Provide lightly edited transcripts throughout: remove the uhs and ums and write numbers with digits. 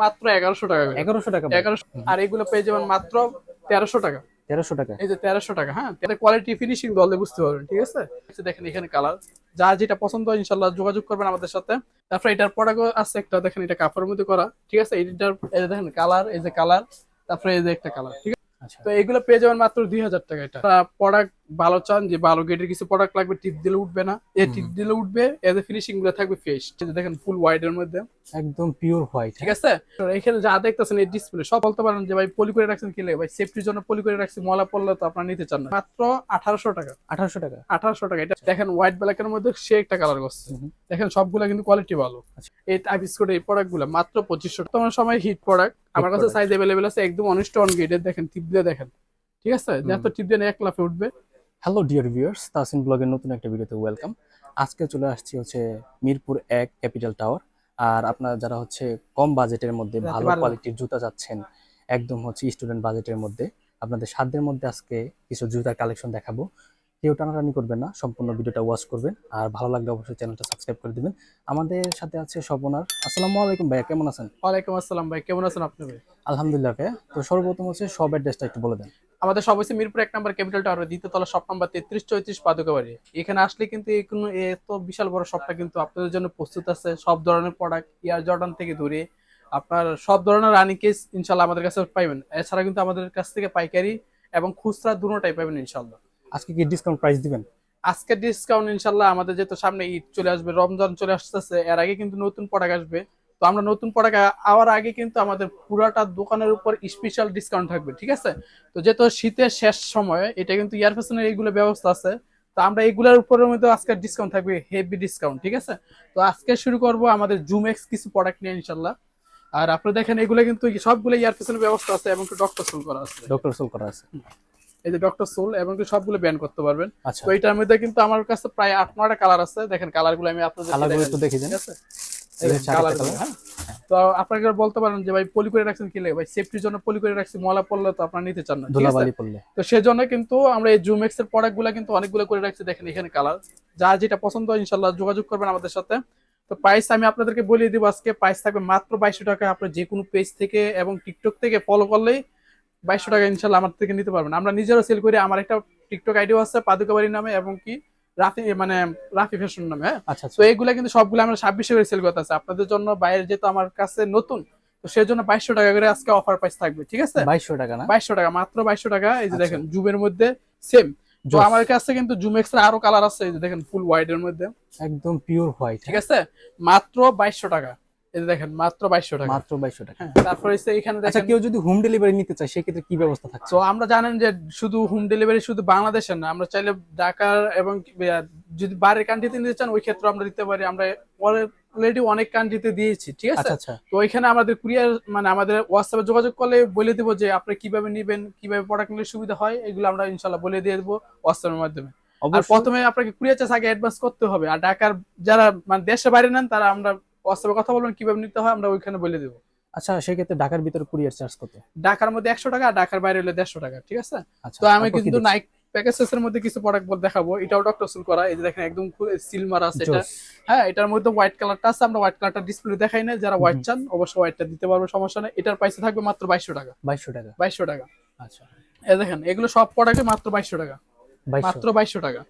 মাত্র 1100 টাকা করে। 1100 টাকা 1100। আর এগুলো পেয়ে যাবেন মাত্র 1300 টাকা। 1300 টাকা। এই যে 1300 টাকা। হ্যাঁ, এতে কোয়ালিটি ফিনিশিং দলে বুঝতে পারবেন। ঠিক আছে, দেখেন এখানে কালার, যার যেটা পছন্দ হয় ইনশাল্লাহ যোগাযোগ করবেন আমাদের সাথে। তারপরে এটার প্রোডাক্ট আছে একটা, দেখেন এটা কাপড়ের মধ্যে করা। ঠিক আছে, এটার এই যে দেখেন কালার, এই যে কালার, তারপরে এই যে একটা কালার। ঠিক আছে, আচ্ছা। তো এগুলো পেয়ে যাবেন মাত্র 2000 টাকা। এটা প্রোডাক্ট ভালো চান, যে ভালো গেটের কিছু প্রোডাক্ট লাগবে, টিপ দিলে উঠবে না, এই টিপ দিলে উঠবে, এজ এ ফিনিশিং গুলো থাকবে ফ্রেশ। দেখেন ফুল হোয়াইট এর মধ্যে, একদম পিওর হোয়াইট। ঠিক আছে। তো এখানে যা দেখতেছেন এই ডিসপ্লে সব বলতে পারেন যে ভাই পলি করে রাখছেন কি লাগে, ভাই সেফটির জন্য পলি করে রাখছি, ময়লা পড়লে তো আপনারা নিতে চান না। মাত্র 1800 টাকা। 1800 টাকা। 1800 টাকা। এটা দেখেন হোয়াইট ব্ল্যাক এর মধ্যে সে একটা কালার করছে। দেখেন সবগুলা কিন্তু কোয়ালিটি ভালো। এই টাইপ স্কোর এই প্রোডাক্ট গুলো মাত্র 2500 টাকা। তোমার সময় হিট প্রোডাক্ট আমার কাছে সাইজ अवेलेबल আছে, একদম অনেস্ট অন গেটের। দেখেন টিপ দিয়ে দেখেন, ঠিক আছে, যত টিপ দিয়ে এক লাফে উঠবে। হ্যালো ডিয়ার ভিউয়ার্স, তাসিন ব্লগের নতুন একটা ভিডিওতে ওয়েলকাম। আজকে চলে আসছি হচ্ছে মিরপুর 1 ক্যাপিটাল টাওয়ার। আর আপনারা যারা হচ্ছে কম বাজেটের মধ্যে ভালো কোয়ালিটির জুতা চাচ্ছেন, একদম হচ্ছে স্টুডেন্ট বাজেটের মধ্যে, আপনাদের সাধ্যের মধ্যে আজকে কিছু জুতার কালেকশন দেখাবো। কেউ টানাটানি করবেন না, সম্পূর্ণ ভিডিওটা ওয়াচ করবেন। আর ভালো লাগলে অবশ্যই চ্যানেলটা সাবস্ক্রাইব করে দিবেন। আমাদের সাথে আছে স্বপনার। আসসালামু আলাইকুম ভাইয়া, কেমন আছেন? ওয়ালাইকুম আসসালাম ভাই, কেমন আছেন আপনি? ভাই আলহামদুলিল্লাহ ভাইয়া। তো সর্বপ্রথম হচ্ছে সব অ্যাড্রেসটা একটু বলে দেন। আমাদের সব হচ্ছে মিরপুর 1 নম্বর ক্যাপিটাল টাওয়ার, দ্বিতীয় তলা, শপ নাম্বার 3334 পাদুকা বাড়ি। এখানে আসলে কিন্তু কোনো এত বিশাল বড় শপটা কিন্তু আপনাদের জন্য প্রস্তুত আছে। সব ধরনের প্রোডাক্ট, এয়ার জর্ডান থেকে ধরে আপনার সব ধরনের রানিং কেস ইনশাল্লাহ আমাদের কাছে পাইবেন। এছাড়া কিন্তু আমাদের কাছ থেকে পাইকারি এবং খুচরা দুটোটাই পাবেন ইনশাল্লাহ। আজকে কি ডিসকাউন্ট প্রাইস দিবেন? আজকে ডিসকাউন্ট ইনশাল্লাহ, আমাদের যেহেতু সামনে ঈদ চলে আসবে, রমজান চলে আসতেছে, এর আগে কিন্তু নতুন প্রোডাক্ট আসবে। তো আমরা নতুন প্রোডাক্ট আওয়ার আগে কিন্তু আমাদের পুরাটা দোকানের উপর স্পেশাল ডিসকাউন্ট থাকবে। ঠিক আছে, তো যেহেতু শীতের শেষ সময়, এটা কিন্তু ইয়ার ফ্যাশনের এইগুলো ব্যবস্থা আছে। তো আমরা এইগুলোর উপরের মধ্যে আজকে ডিসকাউন্ট থাকবে, হেভি ডিসকাউন্ট। ঠিক আছে, তো আজকে শুরু করব আমাদের জুমেক্স কিছু প্রোডাক্ট নিয়ে ইনশাল্লাহ। আর আপনি দেখেন এগুলো কিন্তু সবগুলো ইয়ার ফ্যাশনের ব্যবস্থা আছে এবং ডক্টর সোল করা আছে। ডক্টর সোল করা আছে, এই যে ডক্টর সোল, এবং সবগুলো ব্যান করতে পারবেন। আচ্ছা। তো এটার মধ্যে কিন্তু আমার কাছে প্রায় 8-9টা কালার আছে। দেখেন কালারগুলো আমি আপনাদের কালারগুলো একটু দেখে দেন। ঠিক আছে, কালারগুলো। হ্যাঁ, তো আপনাকে বলতে পারেন যে ভাই পলি করে রাখছেন কি লাগে, ভাই সেফটির জন্য পলি করে রাখছি, ময়লা পড়লে তো আপনারা নিতে চান না, ধুলাবালি পড়লে। তো সেজন্য কিন্তু আমরা এই জুমেক্স এর প্রোডাক্টগুলো কিন্তু অনেকগুলো করে রাখছি। দেখেন এখানে কালার, যার যেটা পছন্দ হয় ইনশাআল্লাহ যোগাযোগ করবেন আমাদের সাথে। তো প্রাইস আমি আপনাদেরকে বলিয়ে দিব আজকে। প্রাইস থাকবে মাত্র 2200 টাকা। আপনি যে কোনো পেজ থেকে এবং টিকটক থেকে ফলো করলেই 2200 টাকা ইনশাল্লাহ আমার থেকে নিতে পারবেন। আমরা নিজেরও সেল করি, আমার একটা টিকটক আইডিও আছে পাদুকা বাড়ির নামে, এবং কি রাফি মানে রাফি ফ্যাশন নামে। হ্যাঁ, আচ্ছা। তো এইগুলা কিন্তু সবগুলো আমরা 2600 করে সেল করতে আছে আপনাদের জন্য। বাইরে যেহেতু আমার কাছে নতুন, তো সেই জন্য 2200 টাকা করে আজকে অফার প্রাইস থাকবে। ঠিক আছে, 2200 টাকা না? 2200 টাকা, মাত্র 2200 টাকা। এই যে দেখেন জুমের মধ্যে সেম। তো আমার কাছে কিন্তু জুমেক্স এর আরো কালার আছে। এই যে দেখেন ফুল হোয়াইট এর মধ্যে, একদম পিওর হোয়াইট। ঠিক আছে, মাত্র 2200 টাকা। এই যে দেখেন মাত্র 2200 টাকা। মাত্র 2200 টাকা। হ্যাঁ, তারপরে এখানে আচ্ছা, দেখেন কেউ যদি হোম ডেলিভারি নিতে চায় সেক্ষেত্রে কি ব্যবস্থা থাকছে? তো আমরা জানেন যে শুধু হোম ডেলিভারি শুধু বাংলাদেশের না, আমরা চাইলে ঢাকার এবং যদি বাইরের কান্ট্রিতে নিতে চান ওই ক্ষেত্রে আমরা দিতে পারি। আমরা অলরেডি অনেক কান্ট্রিতে দিয়েছি। ঠিক আছে, আচ্ছা। তো ওইখানে আমাদের কুরিয়ার মানে আমাদের হোয়াটসঅ্যাপে যোগাযোগ করলে বলে দিব যে আপনি কিভাবে নেবেন, কিভাবে প্রোডাক্ট নিলে সুবিধা হয়, এগুলো আমরা ইনশাল্লাহ বলে দিয়ে দেবো হোয়াটসঅ্যাপের মাধ্যমে। আর প্রথমে আপনাকে কুরিয়ার চার্জ আগে অ্যাডভান্স করতে হবে। আর ঢাকার যারা মানে দেশের বাইরে নেন তারা আমরা হোয়াটসঅ্যাপে কথা বলবেন কিভাবে নিতে হয়, আমরা ওইখানে বলে দেবো। আচ্ছা, সেক্ষেত্রে ঢাকার ভিতরে কুরিয়ার চার্জ কত? ঢাকার মধ্যে 100 টাকা, ঢাকার বাইরে হলে 150 টাকা। ঠিক আছে, আচ্ছা, তো আমি কিন্তু নাইক প্যাকেজেস এর মধ্যে কিছু প্রোডাক্ট দেখাবো। এটাও ডক্টর সোল করা। এই যে দেখেন একদম সিল মারা আছে এটা। হ্যাঁ, এটার মধ্যে হোয়াইট কালারটা আছে, আমরা হোয়াইট কালারটা ডিসপ্লে দেখাই না। যারা হোয়াইট চান অবশ্যই হোয়াইটটা দিতে পারবো, সমস্যা নেই। এটার প্রাইস থাকবে মাত্র 2200 টাকা। 2200 টাকা। 2200 টাকা। আচ্ছা, এই দেখেন এগুলো সব প্রোডাক্টে মাত্র 2200 টাকা। মাত্র 2200 টাকা।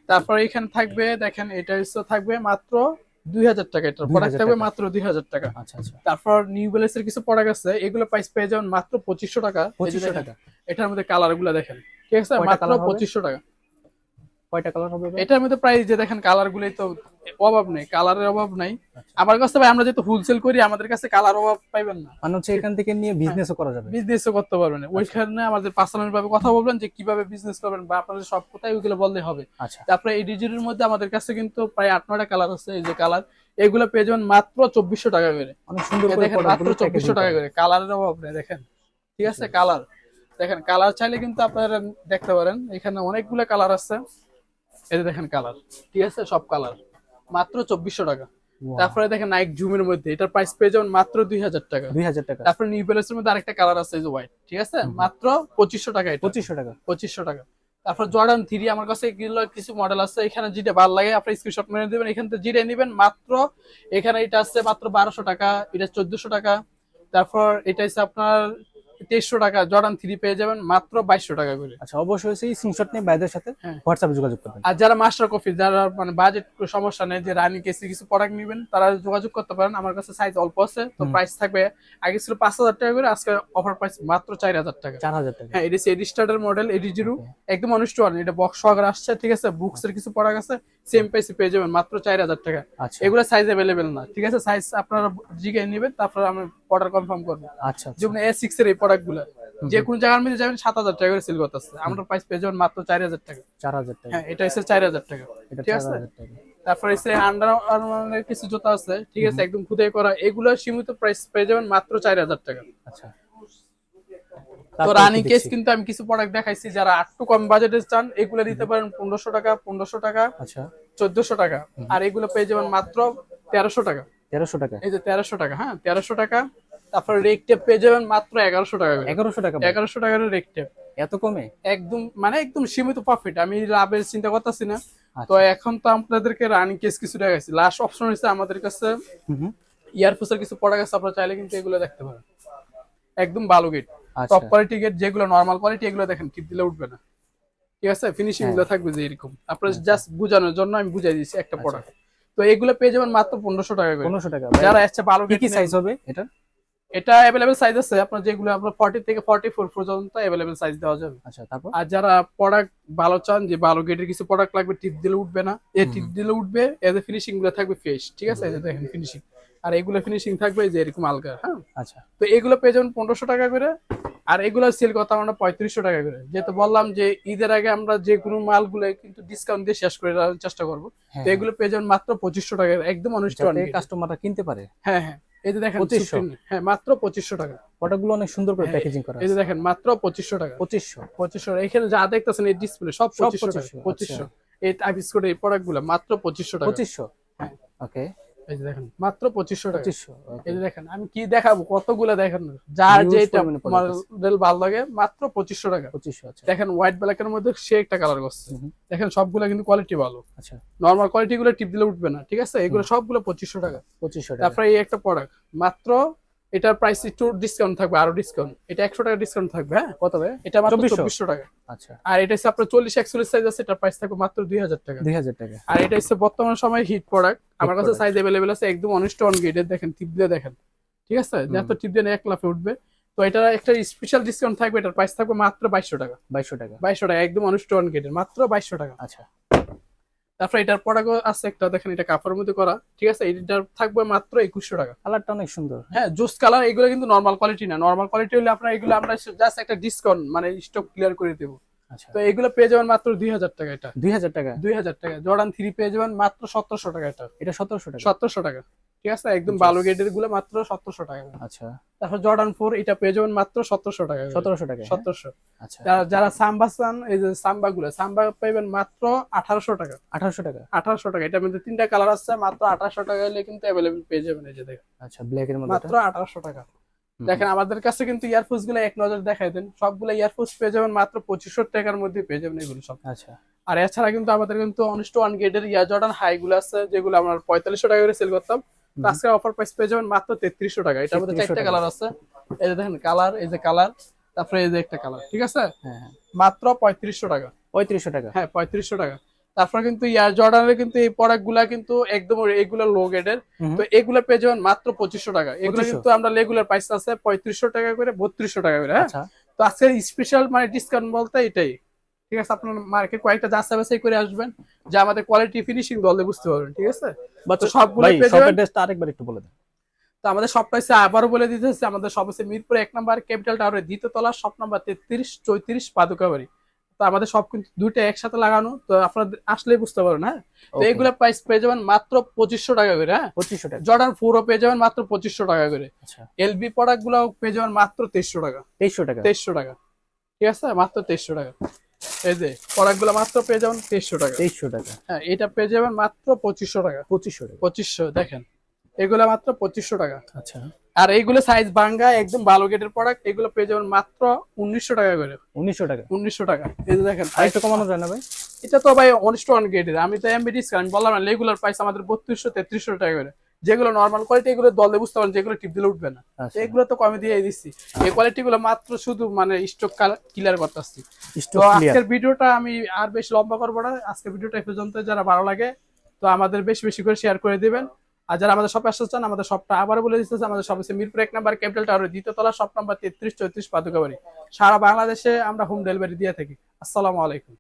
তারপর এখানে থাকবে দেখেন এটা থাকবে মাত্র 2000 টাকা। এটার প্রোডাক্ট থাকবে মাত্র 2000 টাকা। আচ্ছা। তারপর নিউ ব্যালেন্স এর কিছু প্রোডাক্ট আছে, এগুলো প্রাইস পেয়ে যাবেন মাত্র 2500 টাকা। 2500 টাকা। এটার মধ্যে কালার গুলো দেখেন, ঠিক আছে, মাত্র 2500 টাকা। কয়টা কালার হবে? এটার মধ্যে প্রাইস যে দেখেন কালার গুলোই তো অভাব নেই, কালারের অভাব নাই আমার কাছে ভাই। আমরা যেহেতু হোলসেল করি, আমাদের কাছে কালার অভাব পাইবেন না। মানে হচ্ছে এখান থেকে নিয়ে বিজনেসও করা যাবে। বিজনেসও করতে পারবেন। ওইখানে আমাদের পার্সোনাল ভাবে কথা বলবেন যে কিভাবে বিজনেস করবেন, বা আপনাদের সব কোথায় ওইগুলো বললে হবে। আচ্ছা, তারপরে এই ডিজিটের মধ্যে আমাদের কাছে কিন্তু প্রায় 8-9টা কালার আছে। এই যে কালার, এগুলো পেয়ে যাবেন মাত্র 2400 টাকা করে। অনেক সুন্দর করে দেখেন মাত্র 2400 টাকা করে, কালারের অভাব নেই। দেখেন, ঠিক আছে, কালার দেখেন, কালার চাইলে কিন্তু আপনারা দেখতে পারেন। এখানে অনেকগুলো কালার আছে। এই যে দেখেন কালার, ঠিক আছে, সব কালার মাত্র 2400 টাকা। তারপরে দেখেন নাইক জুমের মধ্যে এটার প্রাইস পেয়ে যাবেন মাত্র 2000 টাকা। 2000 টাকা। তারপরে নিউ ব্যালেন্স এর মধ্যে আরেকটা কালার আছে, এই যে হোয়াইট, ঠিক আছে, মাত্র 2500 টাকা। 2500 টাকা। 2500 টাকা। তারপর জর্ডান 3 আমার কাছে কিছু মডেল আছে। এখানে যেটা ভালো লাগে আপনি স্ক্রিনশট মেরে দিবেন, এখান থেকে যেটা নেবেন মাত্র। এখানে এটা আছে মাত্র 1200 টাকা, এটা 1400 টাকা। তারপর এটা হচ্ছে আপনার 2300 টাকা, জর্ডান 3 পেয়ে যাবেন মাত্র 2200 টাকা করে। আচ্ছা, অবশ্যই সেই স্ক্রিনশট নিয়ে ভাইদের সাথে হ্যাঁ। হোয়াটসঅ্যাপে যোগাযোগ করবেন। আর যারা মাস্টার কপি, যারা মানে বাজেট সমস্যা নেই, যে রানিং কেসি কিছু প্রোডাক্ট নেবেন, তারা যোগাযোগ করতে পারেন। আমার কাছে সাইজ অল্প আছে, তো প্রাইস থাকবে আগে ছিল 5000 টাকা করে, আজকে অফার প্রাইস মাত্র 4000 টাকা। 4000 টাকা। হ্যাঁ, এটা এডি স্টার্টার মডেল, এডি জিরো, একদম অনুষ্ঠ, এটা বক্স সহকারে আসছে, ঠিক আছে। বুকস এর কিছু প্রোডাক্ট আছে, সেম প্রাইসে পেয়ে যাবেন মাত্র 4000 টাকা। আচ্ছা এগুলো সাইজ अवेलेबल না, ঠিক আছে। সাইজ আপনারা জিজ্ঞাসা নেবেন, তারপর আমি অর্ডার কনফার্ম করব। আচ্ছা যেমন A6 এর এই প্রোডাক্টগুলো যে কোন জায়গার মধ্যে যাবেন 7000 টাকা করে সেল করতেছে, আমরা প্রাইস পেয়ে যাবেন মাত্র 4000 টাকা। 4000 টাকা। হ্যাঁ, এটা হচ্ছে 4000 টাকা, এটা ঠিক আছে। 4000 টাকা। তারপর হচ্ছে আন্ডার আর্মারের কিছু জুতা আছে, ঠিক আছে, একদম খুদাই করা, এগুলো সীমিত প্রাইস পেয়ে যাবেন মাত্র 4000 টাকা। আচ্ছা, তো রানিং কেস কিন্তু আমি কিছু প্রোডাক্ট দেখাইছি, যারা একটু কম বাজেটে চান এগুলো দিতে পারেন 1500 টাকা, 1500 টাকা, আচ্ছা 1400 টাকা। আর এগুলো পেয়ে যাবেন মাত্র 1300 টাকা। 1300 টাকা। এই যে 1300 টাকা, হ্যাঁ 1300 টাকা। তারপর রেক টেপ পেয়ে যাবেন মাত্র 1100 টাকা করে। 1100 টাকা। 1100 টাকার রেক টেপ, এত কমে? একদম মানে একদম সীমিত প্রফিট, আমি লাভের চিন্তা করতেছি না। আচ্ছা। তো এখন তো আপনাদেরকে রানিং কেস কিছু দেখাইছি, লাস্ট অপশন হচ্ছে আমাদের কাছে ইয়ারফোর্সের কিছু প্রোডাক্ট আছে, আপনারা চাইলে কিন্তু এগুলো দেখতে পারেন, একদম ভালো গেট, টপ কোয়ালিটি গেট, যেগুলো নরমাল কোয়ালিটি, এগুলো দেখেন টিপ দিলে উঠবে না, ঠিক আছে। ফিনিশিং গুলো থাকবে যে এরকম, আপনারা জাস্ট বোঝানোর জন্য আমি বুঝাই দিয়েছি একটা প্রোডাক্ট। তো এগুলো পেয়ে যাবেন মাত্র 1500 টাকা করে। 1500 টাকা। যারা আসছে ভালো কি গেট, কি সাইজ হবে এটা? এটা अवेलेबल সাইজ আছে আপনার, যেগুলো আপনার 40 থেকে 44 পর্যন্ত अवेलेबल সাইজ দেওয়া যাবে। আচ্ছা, তারপর আর যারা প্রোডাক্ট ভালো চান, যে ভালো গেটের কিছু প্রোডাক্ট লাগবে, টিপ দিলে উঠবে না, এই টিপ দিলে উঠবে, এর ফিনিশিং গুলো থাকবে ফ্রেশ, ঠিক আছে। এই যে দেখেন ফিনিশিং, আর এগুলো ফিনিশিং থাকবে যে এরকম আলগা, হ্যাঁ। আচ্ছা, তো এগুলো পেয়ে যাবেন 1500 টাকা করে। আর এগুলো সেল করতে আমরা 3500 টাকা করে, যেহেতু বললাম যে ঈদের আগে আমরা যে কোনো মালগুলো কিন্তু ডিসকাউন্ট দিয়ে শেষ করে দেওয়ার চেষ্টা করবো। তো এগুলো পেয়ে যাবেন মাত্র 2500 টাকা, একদম অনুষ্ঠান কাস্টমাররা কিনতে পারে। হ্যাঁ হ্যাঁ, এই যে দেখেন 2500, হ্যাঁ মাত্র 2500 টাকা। প্রোডাক্টগুলো অনেক সুন্দর করে প্যাকেজিং করা এই যে আছে। দেখেন মাত্র 2500 টাকা। 2500 এখানে যা দেখতেছেন এই ডিসপ্লে সব 2500 টাকা। 2500 এই টাইপ স্কোর এই প্রোডাক্টগুলো মাত্র 2500 টাকা। 2500, হ্যাঁ ওকে। এই যে দেখেন মাত্র 2500 টাকা। 2500, এই যে দেখেন আমি কি দেখাবো, কতগুলো দেখেন, যার যেটা মডেল ভালো লাগে মাত্র 2500 টাকা। 2500। আচ্ছা, দেখেন হোয়াইট ব্ল্যাক এর মধ্যে সে একটা কালার করছে, দেখেন সবগুলো কিন্তু কোয়ালিটি ভালো। আচ্ছা, নরমাল কোয়ালিটি গুলো টিপ দিলে উঠবে না, ঠিক আছে। এগুলো সবগুলো 2500 টাকা। 2500 টাকা। তারপরে এই একটা প্রোডাক্ট মাত্র, এটার প্রাইস একটু ডিসকাউন্ট থাকবে, আরো ডিসকাউন্ট, এটা 100 টাকা ডিসকাউন্ট থাকবে। হ্যাঁ, কত হবে? এটা মাত্র 2400 টাকা। আচ্ছা, আর এটা হচ্ছে আপনার 40 41 সাইজ আছে, এটার প্রাইস থাকবে মাত্র 2000 টাকা। 2000 টাকা। আর এটা হচ্ছে বর্তমান সময় হিট প্রোডাক্ট, আমার কাছে সাইজ अवेलेबल আছে, একদম অনেস্ট অন গেটের, দেখেন টিপ দিয়ে দেখেন, ঠিক আছে। যত টিপ দিয়ে 1 লাফে উঠবে। তো এটা একটা স্পেশাল ডিসকাউন্ট থাকবে, এটার প্রাইস থাকবে মাত্র 2200 টাকা। 2200 টাকা। 2200 টাকা, একদম অনেস্ট অন গেটের, মাত্র 2200 টাকা। আচ্ছা, তারপর এটার প্রোডাক্ট আছে একটা, দেখেন এটা কাপড়ের মধ্যে করা, ঠিক আছে। এটার থাকবে মাত্র 2100 টাকা। কালারটা অনেক সুন্দর। হ্যাঁ, জুস কালার, এগুলো কিন্তু নরমাল কোয়ালিটি না, নরমাল কোয়ালিটি হলে আপনার এগুলো আমরা জাস্ট একটা ডিসকাউন্ট মানে স্টক ক্লিয়ার করে দেব। আচ্ছা, তো এগুলো পেয়ে যাবেন মাত্র 2000 টাকা। এটা 2000 টাকা। 2000 টাকা। জর্ডান 3 পেয়ে যাবেন মাত্র 1700 টাকা। এটা 1700 টাকা। 1700 টাকা, ঠিক আছে, একদম ভালো গ্রেডের গুলো মাত্র 1700 টাকা। আচ্ছা, তারপর জর্ডান 4 এটা পেয়ে যাবেন মাত্র 1700 টাকা। 1700 টাকা। 1700। আচ্ছা, যারা সাম্বা চান, এই যে সাম্বা গুলো, সাম্বা পাইবেন মাত্র 1800 টাকা। 1800 টাকা। 1800 টাকা। এটার মধ্যে 3টা কালার আছে, মাত্র 1800 টাকা হলে কিন্তু अवेलेबल পেয়ে যাবেন। এই যে দেখেন, আচ্ছা, ব্ল্যাক এর মধ্যে মাত্র 1800 টাকা। দেখেন আমাদের কাছে কিন্তু ইয়ারফোর্স গুলো এক নজর দেখাই দেন, সবগুলো ইয়ারফোর্স পেয়ে যাবেন মাত্র 2500 টাকার মধ্যে পেয়ে যাবেন এগুলো সব। আচ্ছা, আর এছাড়া কিন্তু আমাদের কিন্তু অনেস্ট ওয়ান গেটের ইয়ার জর্ডান হাই গুলো আছে, যেগুলো আমরা 4500 টাকা করে সেল করতাম, আজকে অফার প্রাইস পেয়ে যাবেন মাত্র 3300 টাকা। এটার মধ্যে 4টা কালার আছে, এই যে দেখেন কালার, এই যে কালার, তারপরে এই যে একটা কালার, ঠিক আছে। হ্যাঁ হ্যাঁ, মাত্র 3500 টাকা। 3500 টাকা। হ্যাঁ, 3500 টাকা। তারপর কিন্তু ইয়ার জর্ডানের কিন্তু এই প্রোডাক্ট গুলা কিন্তু একদম এগুলো লো গ্রেডের, তো এগুলো পেয়ে যাবেন মাত্র 2500 টাকা। এগুলো কিন্তু আমরা রেগুলার প্রাইস আছে 3500 টাকা করে, 3200 টাকা করে। হ্যাঁ, তো আজকের স্পেশাল মানে ডিসকাউন্ট বলতে এটাই, ঠিক আছে। আপনার মার্কেট কয়েকটা যাচাই বাছাই করে আসবেন, যে আমাদের কোয়ালিটি ফিনিশিং দলে বুঝতে পারবেন, ঠিক আছে। বাচ্চা সবগুলো পেয়ে যাবেন। অ্যাড্রেসটা আরেকবার একটু বলে দেন। তো আমাদের সবটা হচ্ছে, আবারও বলে দিতে হচ্ছে, আমাদের সব হচ্ছে মিরপুর 1 নম্বর ক্যাপিটাল টাওয়ারের 2য় তলা, শপ নাম্বার 33 34 পাদুকা বাড়ি। তো আমাদের সব কিন্তু দুইটা একসাথে লাগানো, তো আপনারা আসলেই বুঝতে পারেন। হ্যাঁ, তো এইগুলা প্রাইস পেয়ে যাবেন মাত্র 2500 টাকা করে। হ্যাঁ, 2500 টাকা। জর্ডান 4 পেয়ে যাবেন মাত্র 2500 টাকা করে। আচ্ছা, এলবি প্রোডাক্ট গুলো পেয়ে যাবেন মাত্র 2300 টাকা। 2300 টাকা। 2300 টাকা, ঠিক আছে, মাত্র 2300 টাকা। এই যে প্রোডাক্ট গুলো মাত্র পেয়ে যাবেন 2300 টাকা। 2300 টাকা। হ্যাঁ, এটা পেয়ে যাবেন মাত্র 2500 টাকা। 2500 টাকা। 2500, দেখেন এগুলা মাত্র 2500 টাকা। আচ্ছা, আর এইগুলো সাইজ ভাঙ্গা একদম ভালো গেটের প্রোডাক্ট, এগুলো পেয়ে যাবেন মাত্র 1900 টাকা করে। 1900 টাকা। 1900 টাকা। এই যে দেখেন, আরেকটু কমানো যায় না ভাই? এটা তো ভাই অনেস্ট ওয়ান গেটের, আমি তো এমবি ডিসকাউন্ট বললাম না, রেগুলার প্রাইস আমাদের 3200 3300 টাকা করে। যেগুলো নর্মাল কোয়ালিটি এগুলো দলে বুঝতে পারেন যেগুলো টিপ দিলে উঠবে না, আচ্ছা। এগুলো তো কমে দিয়ে দিচ্ছি। এই কোয়ালিটি গুলো মাত্র শুধু মানে স্টক ক্লিয়ার করতেছি। তো স্টক ক্লিয়ার। আজকের ভিডিওটা আমি আর বেশি লম্বা করবো না, আজকের ভিডিওটা এই পর্যন্ত। যারা ভালো লাগে তো আমাদের বেশি বেশি করে শেয়ার করে দিবেন। আর যারা আমাদের শপে আসতে চান, আমাদের শপটা আবার বলে দিতেছে, আমাদের শপ হচ্ছে মিরপুর 1 নাম্বার ক্যাপিটাল টাওয়ারের 2য় তলা, শপ নাম্বার 33 34 পাদুকা বাড়ি। সারা বাংলাদেশে আমরা হোম ডেলিভারি দিয়ে থাকি। আসসালামু আলাইকুম।